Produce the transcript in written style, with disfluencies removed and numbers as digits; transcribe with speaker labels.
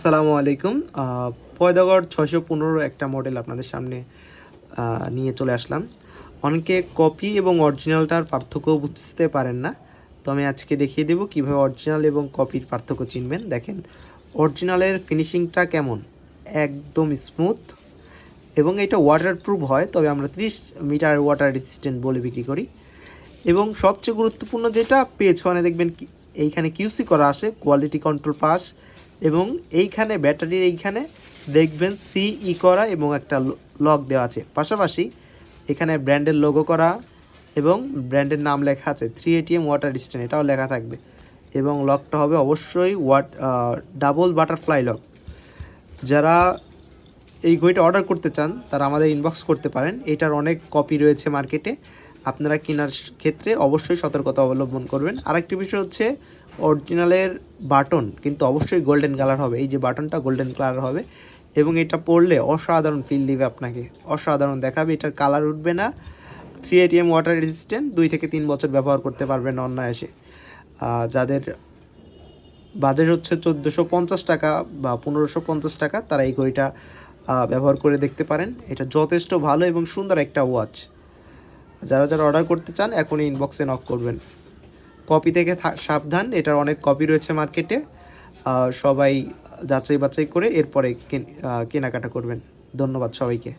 Speaker 1: আসসালামু আলাইকুম। পয়দাগড় ৬১৫ একটা মডেল আপনাদের সামনে নিয়ে চলে আসলাম। অনেকে কপি এবং অরিজিনালটার পার্থক্য বুঝতে পারেন না। তো আমি আজকে দেখিয়ে দেব কীভাবে অরিজিনাল এবং কপির পার্থক্য চিনবেন। দেখেন, অরিজিনালের ফিনিশিংটা কেমন, একদম স্মুথ এবং এটা ওয়াটারপ্রুফ হয়, তবে আমরা 30 মিটার ওয়াটার রেসিস্ট্যান্ট বলে বিক্রি করি। এবং সবচেয়ে গুরুত্বপূর্ণ যেটা, পেছনে দেখবেন এইখানে কিউসি করা আসে, কোয়ালিটি কন্ট্রোল পাস, এবং এইখানে ব্যাটারির এইখানে দেখবেন সিই করা এবং একটা লক দেওয়া আছে। পাশাপাশি এখানে ব্র্যান্ডের লোগো করা এবং ব্র্যান্ডের নাম লেখা আছে, 3ATM ওয়াটার রেজিস্ট্যান্ট, এটাও লেখা থাকবে। এবং লকটা হবে অবশ্যই ডাবল বাটারফ্লাই লক। যারা এই ঘড়িটা অর্ডার করতে চান তারা আমাদের ইনবক্স করতে পারেন। এটার অনেক কপি রয়েছে মার্কেটে, আপনারা কেনার ক্ষেত্রে অবশ্যই সতর্কতা অবলম্বন করবেন। আরেকটি বিষয় হচ্ছে, অরিজিনালের বাটন কিন্তু অবশ্যই গোল্ডেন কালার হবে। এই যে বাটনটা গোল্ডেন কালার হবে এবং এটা পরলে অসাধারণ ফিল দিবে আপনাকে, অসাধারণ দেখাবে। এটার কালার উঠবে না। 3ATM ওয়াটার রেজিস্ট্যান্ট, 2 থেকে 3 বছর ব্যবহার করতে পারবেন অনায়াসে। যাদের বাজেট হচ্ছে 1450 টাকা বা 1550 টাকা, তারা এই ঘড়িটা ব্যবহার করে দেখতে পারেন। এটা যথেষ্ট ভালো এবং সুন্দর একটা ওয়াচ। যারা যারা অর্ডার করতে চান এখনই ইনবক্সে নক করবেন। কপি থেকে সাবধান, এটার অনেক কপি রয়েছে মার্কেটে। সবাই যাচাই বাছাই করে এরপরে কেনাকাটা করবেন। ধন্যবাদ সবাইকে।